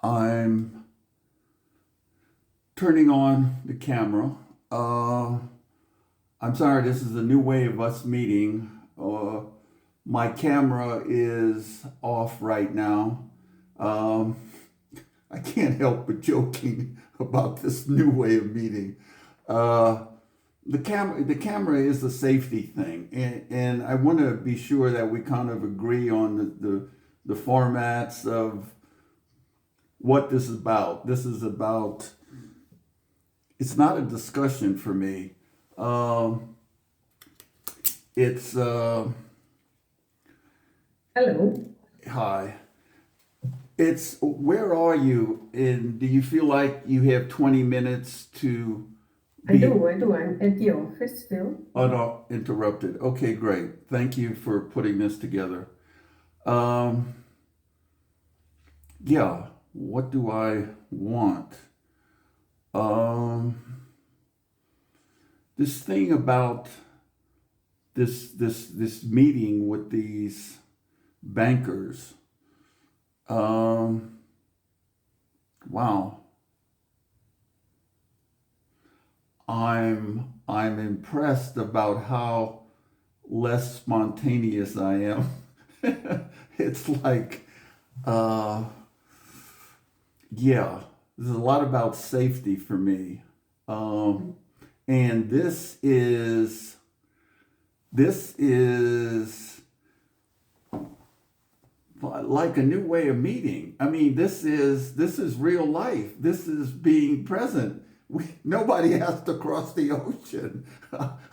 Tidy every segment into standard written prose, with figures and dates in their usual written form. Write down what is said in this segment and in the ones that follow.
I'm turning on the camera. Uh, I'm sorry, this is a new way of us meeting. My camera is off right now. Um, I can't help but joking about this new way of meeting. Uh, the camera is a safety thing, and I want to be sure that we kind of agree on the formats of what this is about. This is about, it's not a discussion for me. Um, it's, Hello. hi. It's, where are you? And do you feel like you have 20 minutes to I be do, I do. I'm at the office still. uninterrupted? Okay, great. Thank you for putting this together. Um, yeah, what do I want? Um, this thing about this meeting with these bankers. Um, wow, I'm impressed about how less spontaneous I am. It's like, uh, yeah, there's a lot about safety for me, and this is like a new way of meeting. I mean, this is real life. This is being present. Nobody has to cross the ocean.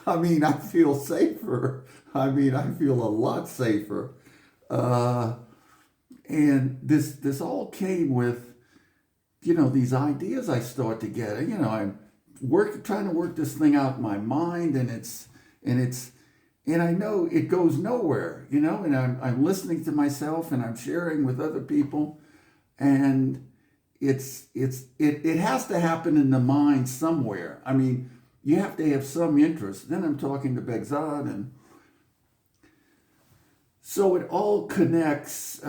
I mean, I feel safer. I mean, I feel a lot safer. Uh, and this all came with, these ideas I start to get. I'm trying to work this thing out in my mind, and it's and I know it goes nowhere, and I'm listening to myself and I'm sharing with other people, and it has to happen in the mind somewhere. I mean, you have to have some interest. Then I'm talking to Begzad, and so it all connects.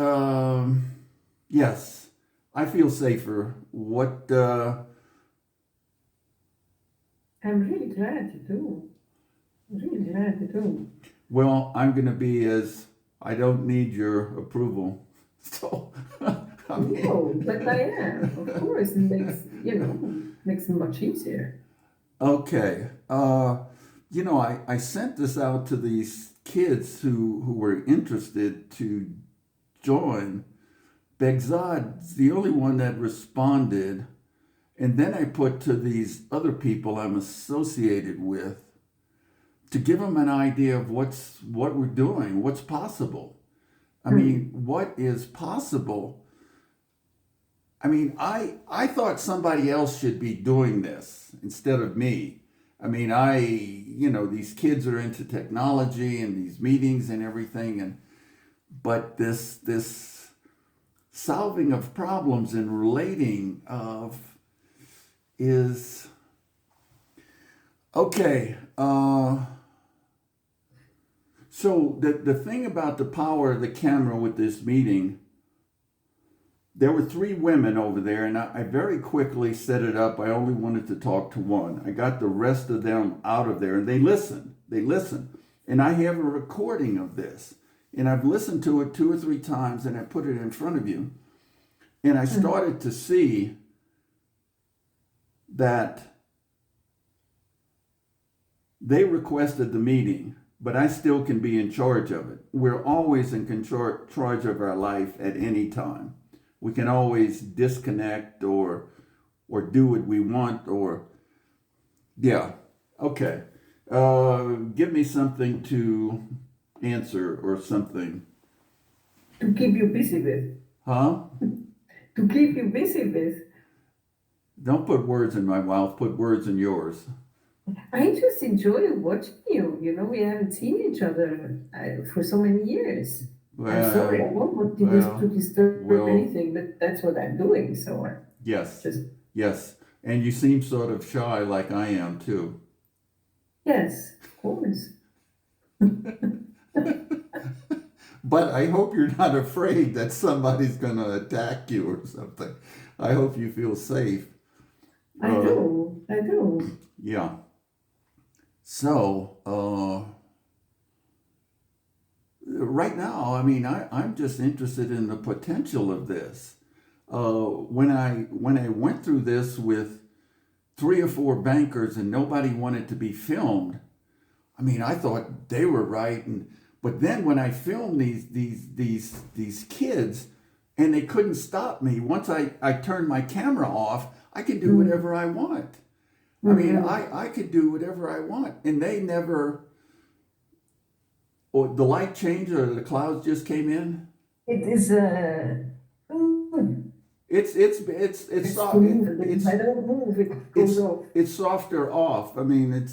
Yes, I feel safer. What? I'm really glad you do. Really glad you do. Well, I'm going to be as I don't need your approval. So, I mean, No, but I am. Of course, it makes it much easier. okay. I sent this out to these kids who were interested to join. Begzad's the only one that responded. And then I put to these other people I'm associated with to give them an idea of what we're doing, what's possible. I Hmm. mean, what is possible? I mean, I thought somebody else should be doing this instead of me. I mean, these kids are into technology and these meetings and everything, but this solving of problems and relating of is okay. So the thing about the power of the camera with this meeting, there were three women over there, and I very quickly set it up. I only wanted to talk to one. I got the rest of them out of there, and they listened. They listened. And I have a recording of this, and I've listened to it 2 or 3 times, and I put it in front of you. And I Hmm. started to see that they requested the meeting, but I still can be in charge of it. We're always in charge of our life at any time. We can always disconnect or do what we want, or yeah. Okay. Give me something to answer or something. To keep you busy with. Huh? To keep you busy with. Don't put words in my mouth. Put words in yours. I just enjoy watching you. We haven't seen each other for so many years. I'm sorry, I Well, don't want to well, disturb well. anything, but that's what I'm doing. So I Yes, just, yes. And you seem sort of shy, like I am too. yes, of course. But I hope you're not afraid that somebody's going to attack you or something. I hope you feel safe. I do. I do. Yeah. So, right now, I mean, I'm just interested in the potential of this. When I went through this with 3 or 4 bankers and nobody wanted to be filmed, I mean, I thought they were right, but then when I filmed these kids, and they couldn't stop me. Once I turned my camera off, I could do whatever I want. I mean, I could do whatever I want, and they never. Or the light changed, or the clouds just came in. It is It's soft. If I don't move, it goes off. It's softer off. I mean,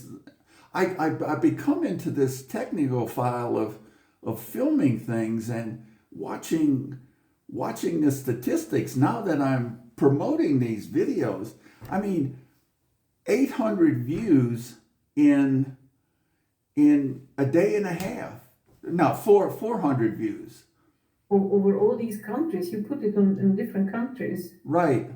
I become into this technical file of filming things and watching the statistics now that I'm promoting these videos. I mean, 800 views in a day and a half. No, 400 views. Over all these countries, you put it on in different countries. Right.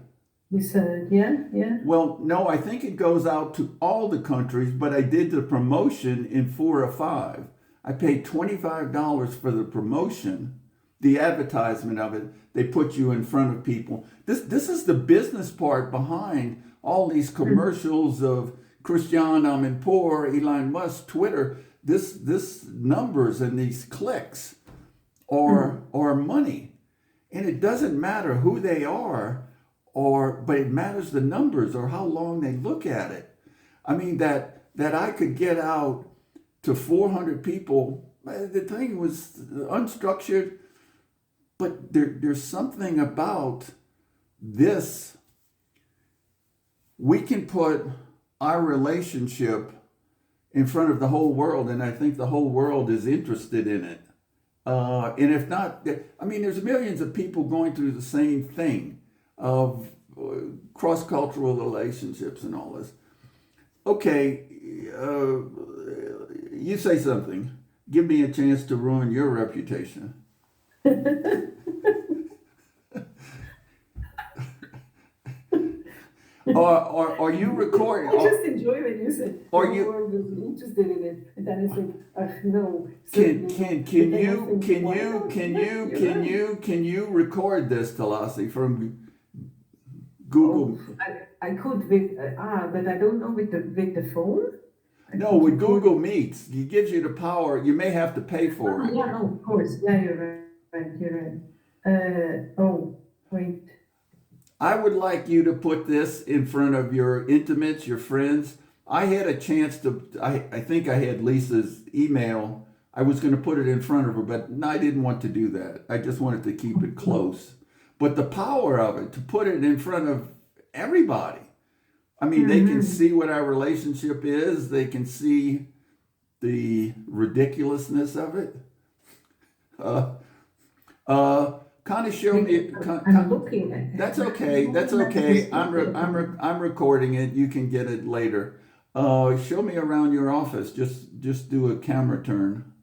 You said, yeah. Well, no, I think it goes out to all the countries, but I did the promotion in 4 or 5. I paid $25 for the promotion, the advertisement of it. They put you in front of people. This is the business part behind all these commercials of Christian Amanpour, Elon Musk, Twitter. This numbers and these clicks are money, and it doesn't matter who they are. But it matters the numbers or how long they look at it. I mean, that I could get out to 400 people. The thing was unstructured, but there's something about this. We can put our relationship in front of the whole world, and I think the whole world is interested in it. And if not, I mean, there's millions of people going through the same thing of cross-cultural relationships and all this. Okay, you say something. Give me a chance to ruin your reputation. Are you recording? I just enjoy when you say Are the you world is interested in it, and then I think, no. Can you record this, Talasi, from Google? I could with but I don't know with the phone. No, with Google Meets, it gives you the power. You may have to pay for it. Yeah, no, of course. Yeah, you're right. You're right. Wait. I would like you to put this in front of your intimates, your friends. I had a chance to, I think I had Lisa's email. I was going to put it in front of her, but I didn't want to do that. I just wanted to keep it close. But the power of it, to put it in front of everybody. I mean, they can see what our relationship is. They can see the ridiculously of it. Kind of show me. I'm looking at it. That's okay. That's okay. I'm recording it. You can get it later. Show me around your office. Just do a camera turn.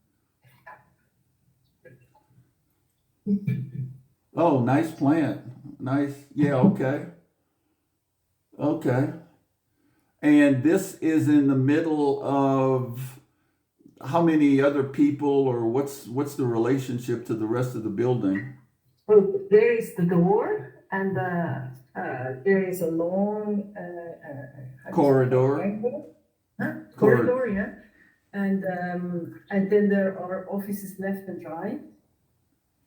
Oh, nice plant. Nice. Yeah. Okay. Okay. And this is in the middle of how many other people, or what's the relationship to the rest of the building? Well, there is the door, and there is a long corridor. Corridor, yeah. And then there are offices left and right,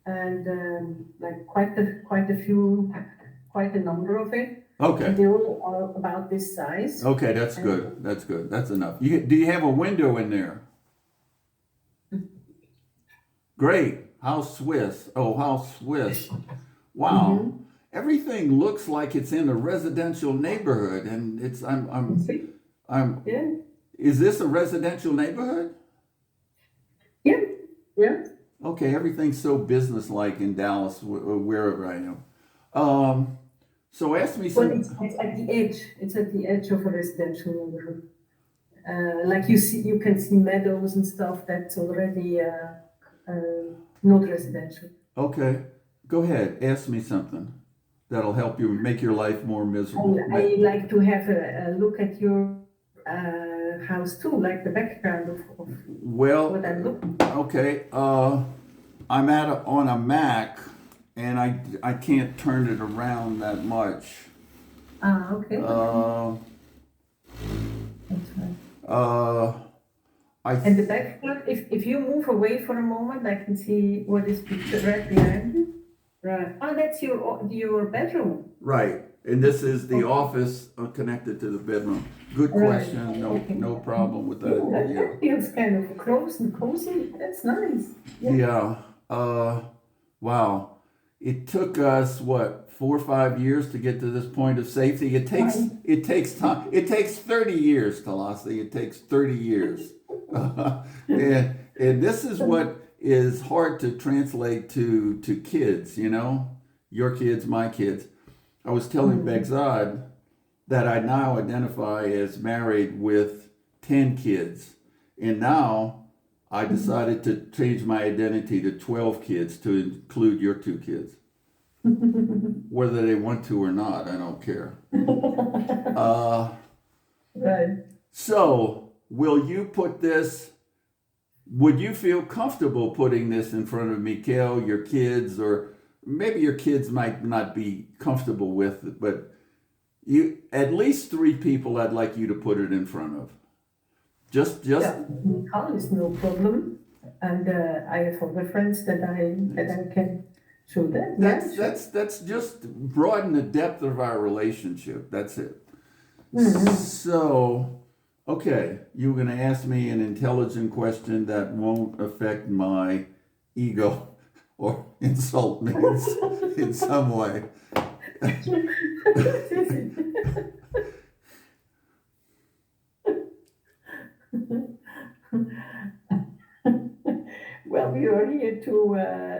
and like quite a number of it. Okay. And they all are about this size. Okay, that's good. That's good. That's enough. Do you have a window in there? Great. How Swiss. Oh, how Swiss. Wow. Everything looks like it's in a residential neighborhood, and I'm Yeah. Is this a residential neighborhood? Yeah. Yeah. Okay, everything's so businesslike in Dallas, wherever I am. So ask me Well, something. it's at the edge. It's at the edge of a residential neighborhood. Like you can see meadows and stuff that's already. not residential. Okay, go ahead. Ask me something that'll help you make your life more miserable. I like to have a look at your house too, like the background of Well, what I'm looking. okay. I'm on a Mac, and I can't turn it around that much. Okay. That's fine. I And the background, if you move away for a moment, I can see what is pictured right behind you. Right. Oh, that's your bedroom. Right, and this is the office connected to the bedroom. Good Right. question. Okay. No problem with Yeah, that. that feels kind of close and cozy. That's nice. Yeah. Wow. It took us what 4 or 5 years to get to this point of safety. It takes time. It takes 30 years, Talasi. It takes 30 years. And this is what is hard to translate to kids, you know, your kids, my kids. I was telling Begzad that I now identify as married with 10 kids. And now I decided to change my identity to 12 kids to include your 2 kids. Whether they want to or not, I don't care. Right. So, will you put this, would you feel comfortable putting this in front of Mikhail, your kids, or maybe your kids might not be comfortable with it, but you, at least 3 people I'd like you to put it in front of. Just Yeah, Nicole is no problem, and I have other friends that I can show that. that's just broaden the depth of our relationship. That's it. So, okay, you're going to ask me an intelligent question that won't affect my ego or insult me in some way. Well, we are here to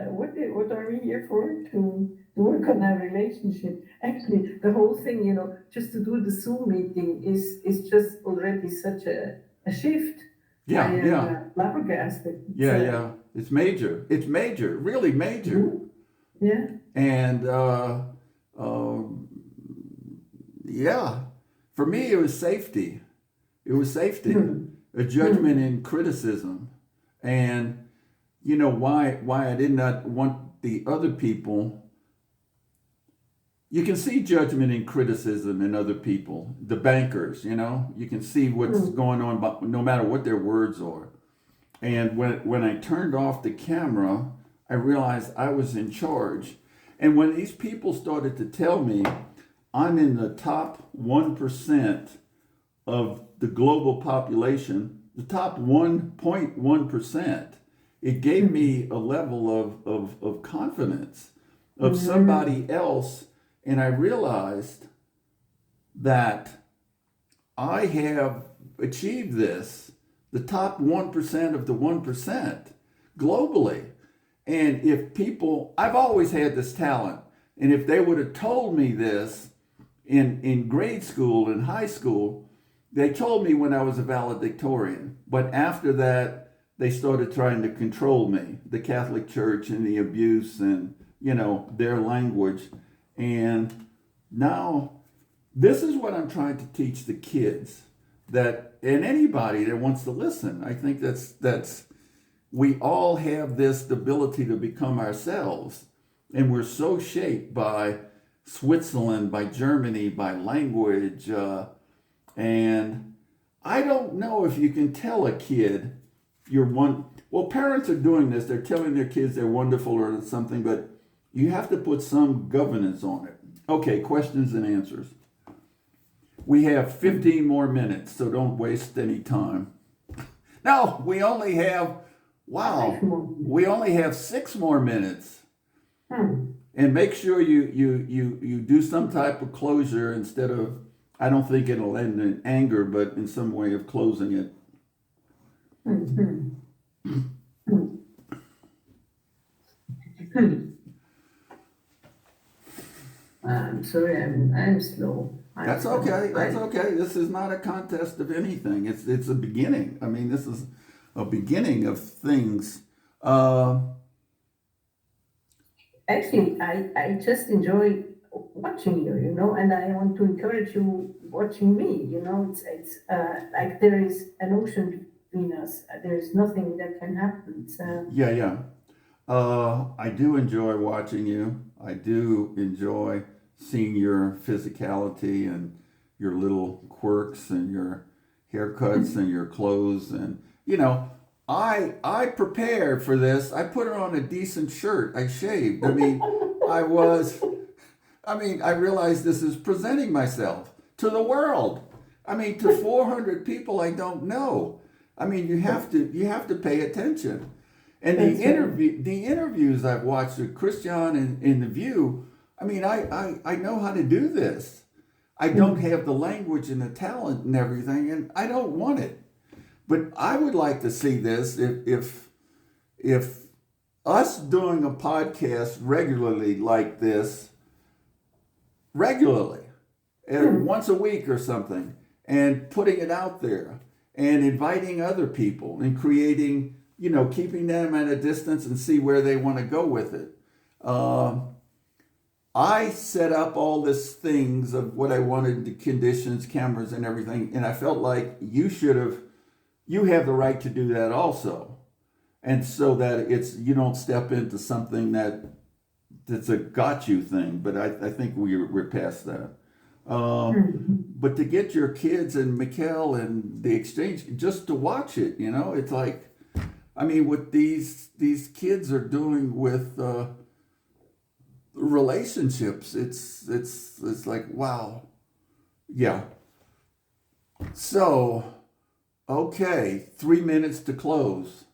what are we here for? To work on our relationship. Actually, the whole thing, just to do the Zoom meeting is just already such a shift. Yeah, I am yeah. flabbergasted. Yeah. It's major. It's major. Really major. Yeah. And yeah, for me it was safety. It was safety, a judgment and criticism, and you know why I did not want the other people. You can see judgment and criticism in other people, the bankers. You can see what's going on, but no matter what their words are. And when I turned off the camera, I realized I was in charge. And when these people started to tell me I'm in the top 1% of the global population, the top 1.1%, it gave me a level of confidence of somebody else. And I realized that I have achieved this, the top 1% of the 1% globally. And if people, I've always had this talent. And if they would have told me this in grade school and high school, they told me when I was a valedictorian. But after that, they started trying to control me, the Catholic Church and the abuse and, their language. And now this is what I'm trying to teach the kids, that, and anybody that wants to listen. I think that's we all have this ability to become ourselves. And we're so shaped by Switzerland, by Germany, by language. And I don't know if you can tell a kid well, parents are doing this. They're telling their kids they're wonderful or something, but you have to put some governance on it. Okay, questions and answers. We have 15 more minutes, so don't waste any time. No, we only have 6 more minutes. And make sure you do some type of closure instead of, I don't think it'll end in anger, but in some way of closing it. I'm sorry, I'm slow. That's okay. That's okay. This is not a contest of anything. It's a beginning. I mean, this is a beginning of things. actually, I just enjoy watching you, and I want to encourage you watching me, it's like there is an ocean between us. There is nothing that can happen. So, Yeah, yeah. I do enjoy watching you. I do enjoy seeing your physicality and your little quirks and your haircuts and your clothes. And I prepared for this. I put on a decent shirt. I shaved. I was. I realized this is presenting myself to the world. To 400 people I don't know. You have to pay attention. And that's the interviews I've watched with Christian in The View, I know how to do this. I don't have the language and the talent and everything, and I don't want it. But I would like to see this if us doing a podcast regularly like this, regularly, once a week or something, and putting it out there and inviting other people and creating, keeping them at a distance and see where they want to go with it. I set up all these things of what I wanted, the conditions, cameras, and everything, and I felt like you have the right to do that also. And so that you don't step into something that's a got you thing, but I think we're past that. But to get your kids and Mikkel and the exchange, just to watch it, it's like, what these kids are doing with relationships, it's like, wow. Yeah. So, okay, 3 minutes to close.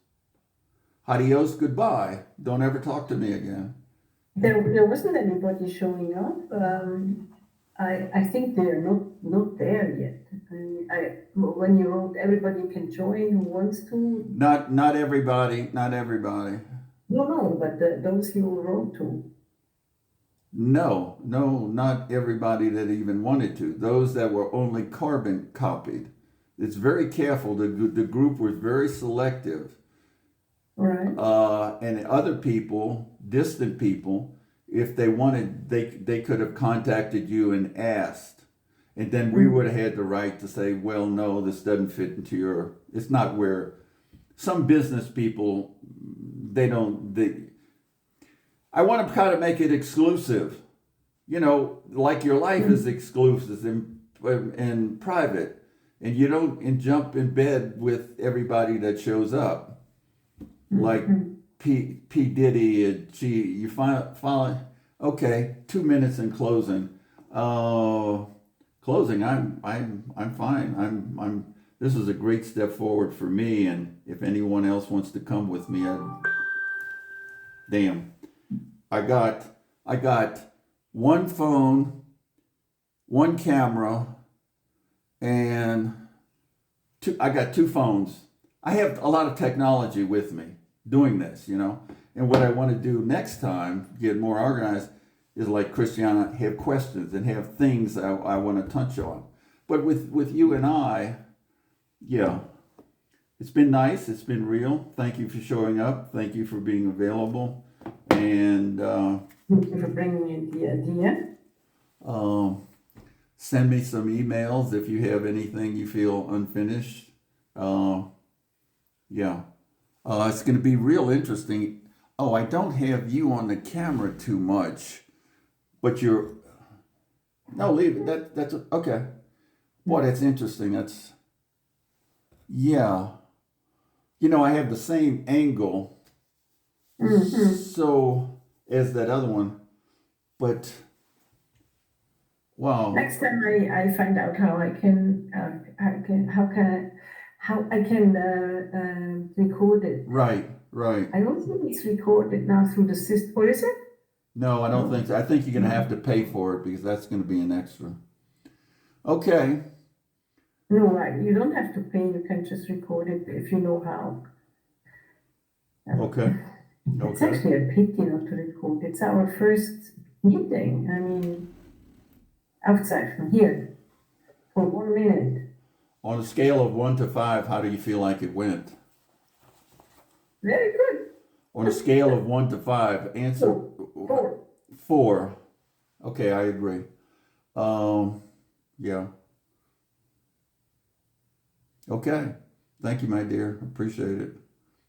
Adios, goodbye. Don't ever talk to me again. There wasn't anybody showing up. I think they're not there yet. When you wrote everybody can join who wants to. Not everybody. Not everybody. No, but those you wrote to. No, not everybody that even wanted to. Those that were only carbon copied. It's very careful. The group was very selective. Right. And other people, distant people, if they wanted, they could have contacted you and asked. And then we would have had the right to say, well, no, this doesn't fit into it's not where some business people, I want to kind of make it exclusive, like your life is exclusive and private, and you don't jump in bed with everybody that shows up, like P Diddy and you finally, okay, 2 minutes in closing. Closing, I'm fine. This is a great step forward for me, and if anyone else wants to come with me, damn. I got one phone, one camera, and I got two phones. I have a lot of technology with me doing this, And what I want to do next time, get more organized, is like Christiana, have questions and have things I want to touch on. But with you and I, yeah, it's been nice. It's been real. Thank you for showing up. Thank you for being available. And thank you for bringing in the idea. Send me some emails if you have anything you feel unfinished. Yeah. It's going to be real interesting. Oh, I don't have you on the camera too much, but no, leave it. That's okay. Boy, that's interesting. Yeah. I have the same angle. So as that other one, but wow. Next time I find out how I can record it. Right. I don't think it's recorded now through the system, or is it? No, I don't think so. I think you're gonna have to pay for it because that's gonna be an extra. Okay. No, right. You don't have to pay. You can just record it if you know how. Okay. It's actually a pity not to record. It's our first meeting. Outside from here for 1 minute. On a scale of 1 to 5, how do you feel like it went? Very good. On a scale of 1 to 5, answer 4. 4. Okay, I agree. Yeah. Okay. Thank you, my dear. Appreciate it.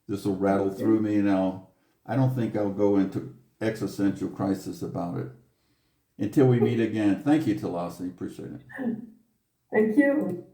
This will rattle through me, and I don't think I'll go into existential crisis about it until we meet again. Thank you, Talasi. Appreciate it. Thank you.